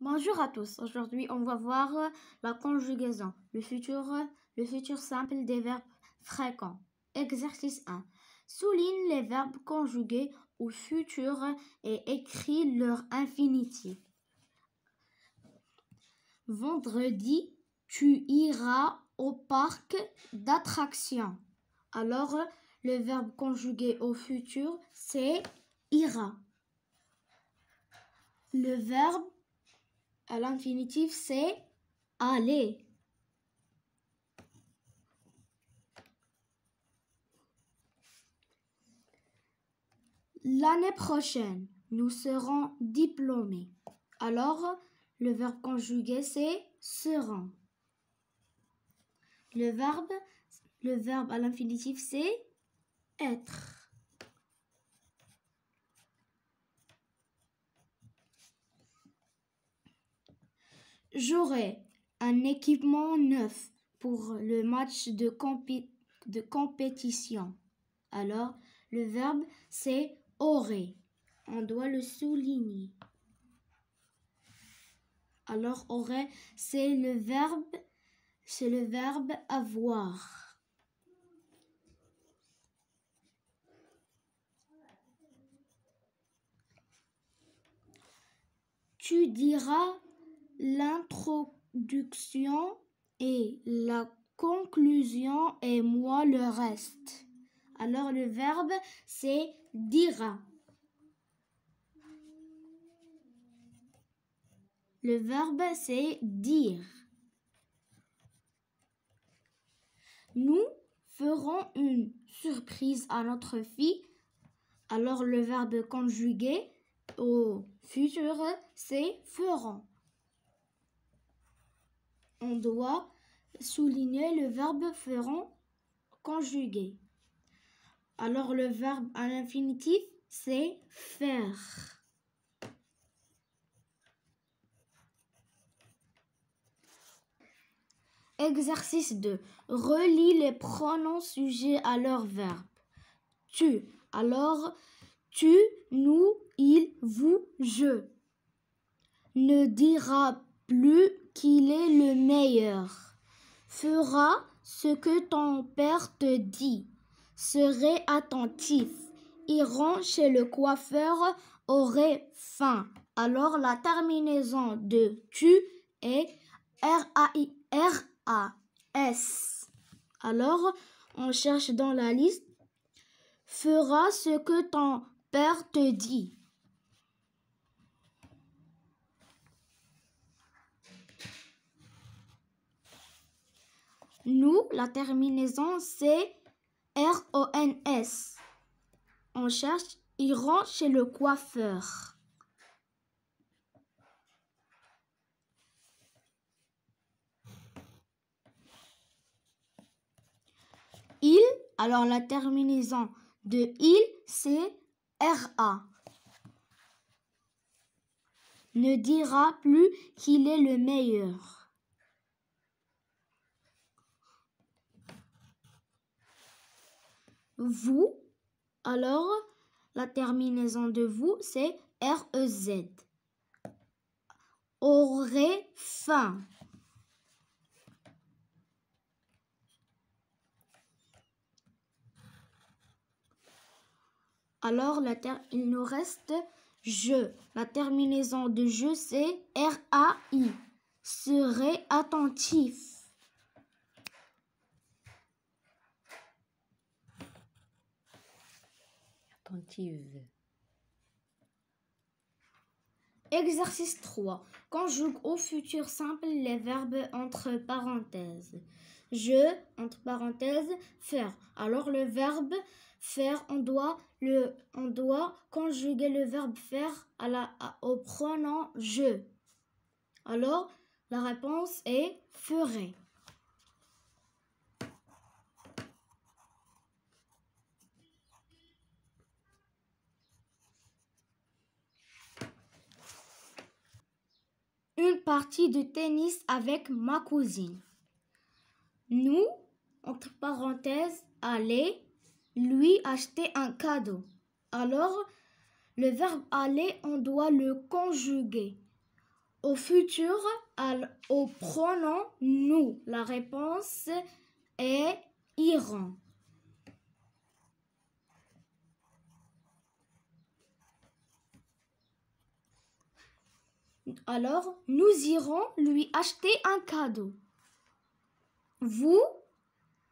Bonjour à tous. Aujourd'hui, on va voir la conjugaison, le futur simple des verbes fréquents. Exercice 1. Souligne les verbes conjugués au futur et écris leur infinitif. Vendredi, tu iras au parc d'attractions. Alors, le verbe conjugué au futur, c'est ira. Le verbe à l'infinitif, c'est aller. L'année prochaine, nous serons diplômés. Alors, le verbe conjugué, c'est seront. Le verbe à l'infinitif, c'est être. J'aurai un équipement neuf pour le match de compétition. Alors, le verbe, c'est aurait. On doit le souligner. Alors, aurait, c'est le verbe avoir. Tu diras l'introduction et la conclusion et moi le reste. Alors le verbe c'est dira. Le verbe c'est dire. Nous ferons une surprise à notre fille. Alors le verbe conjugué au futur c'est feront. On doit souligner le verbe feront conjugué. Alors le verbe à l'infinitif, c'est faire. Exercice 2. Relie les pronoms sujets à leur verbe. Tu. Alors, tu, nous, il, vous, je. Ne dira plus qu'il est le meilleur. Fera ce que ton père te dit. Serait attentif. Iront chez le coiffeur, aurait faim. Alors la terminaison de tu est RAS. Alors on cherche dans la liste fera ce que ton père te dit. Nous, la terminaison c'est RONS. On cherche iront chez le coiffeur. Il, alors la terminaison de il, c'est RA. Ne dira plus qu'il est le meilleur. Vous, alors la terminaison de vous, c'est REZ. Aurait faim. Alors il nous reste je. La terminaison de je, c'est RAI. Serait attentif. Attentive. Exercice 3. Conjugue au futur simple les verbes entre parenthèses. Je, entre parenthèses, faire. Alors le verbe faire, on doit conjuguer le verbe faire au pronom je. Alors la réponse est ferait. Une partie de tennis avec ma cousine. Nous, entre parenthèses, aller, lui acheter un cadeau. Alors, le verbe aller, on doit le conjuguer Au futur, au pronom nous. La réponse est iront. Alors, nous irons lui acheter un cadeau. Vous,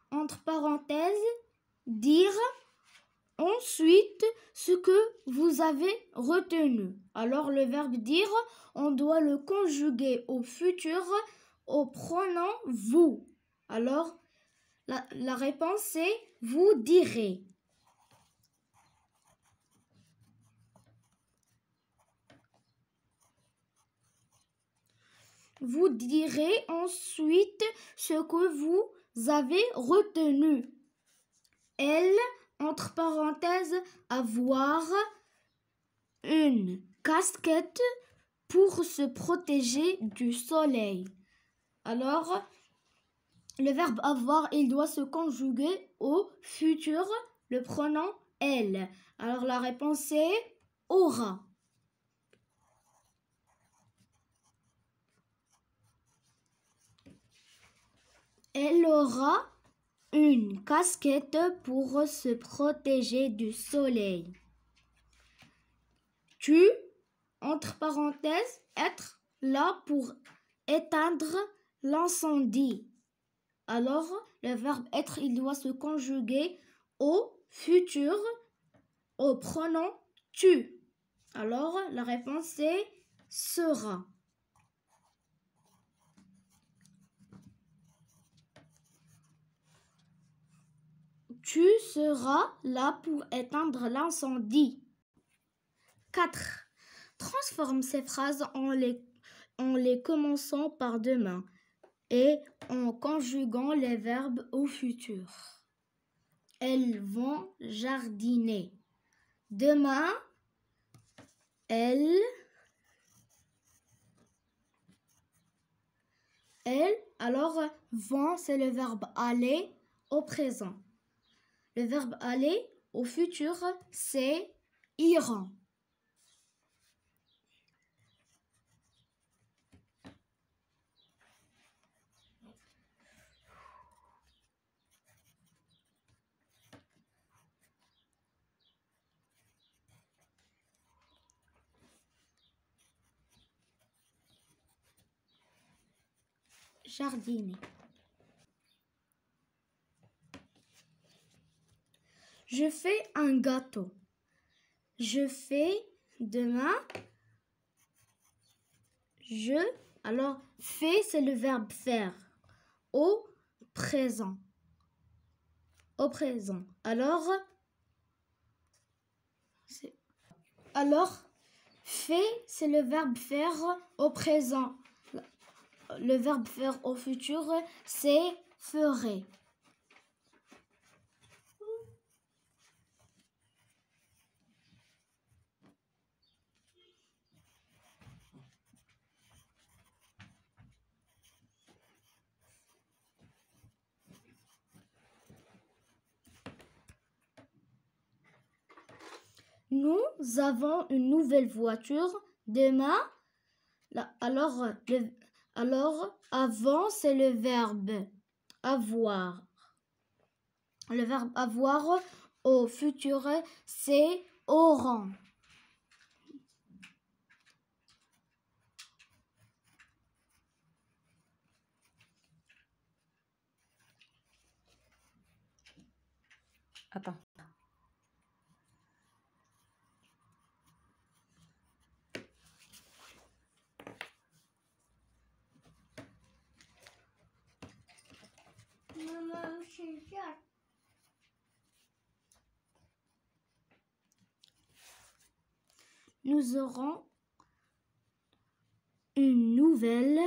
entre parenthèses, dire ensuite ce que vous avez retenu. Alors, le verbe dire, on doit le conjuguer au futur au pronom vous. Alors, la réponse est vous direz. Vous direz ensuite ce que vous avez retenu. Elle, entre parenthèses, avoir une casquette pour se protéger du soleil. Alors, le verbe avoir, il doit se conjuguer au futur, le pronom elle. Alors, la réponse est aura. Elle aura une casquette pour se protéger du soleil. Tu, entre parenthèses, être là pour éteindre l'incendie. Alors, le verbe être, il doit se conjuguer au futur, au pronom tu. Alors, la réponse est sera. Tu seras là pour éteindre l'incendie. 4. Transforme ces phrases en les commençant par demain et en conjuguant les verbes au futur. Elles vont jardiner. Demain, elles, alors vont, c'est le verbe aller au présent. Le verbe aller au futur, c'est iront. Jardiner. Je fais un gâteau. Je fais demain. Alors, fait, c'est le verbe faire. Au présent. Au présent. Alors, fait, c'est le verbe faire au présent. Le verbe faire au futur, c'est ferait. Nous avons une nouvelle voiture. Demain, alors avant, c'est le verbe avoir. Le verbe avoir au futur, c'est auront. Attends. Nous aurons une nouvelle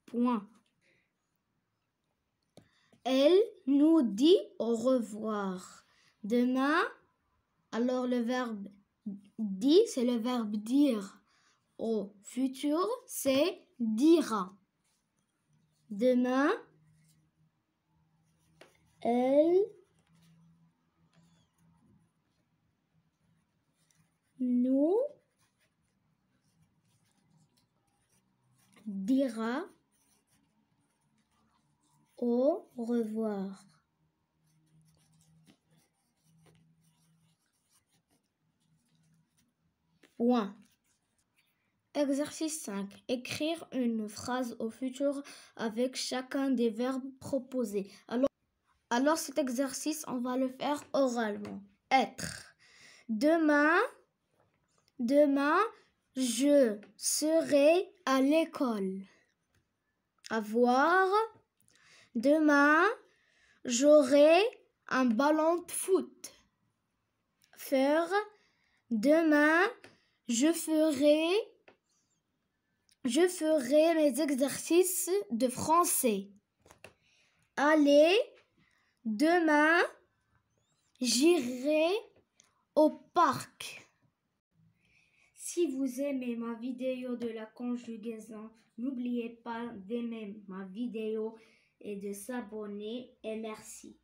point. Elle nous dit au revoir. Demain, alors le verbe dit, c'est le verbe dire. au futur, c'est dira. Demain, elle nous dira au revoir. Point. Exercice 5. Écrire une phrase au futur avec chacun des verbes proposés. Alors cet exercice, on va le faire oralement. Être. Demain, je serai à l'école. Avoir. Demain, j'aurai un ballon de foot. Faire. Demain, je ferai mes exercices de français. Aller. Demain, j'irai au parc. Si vous aimez ma vidéo de la conjugaison, n'oubliez pas d'aimer ma vidéo et de s'abonner et merci.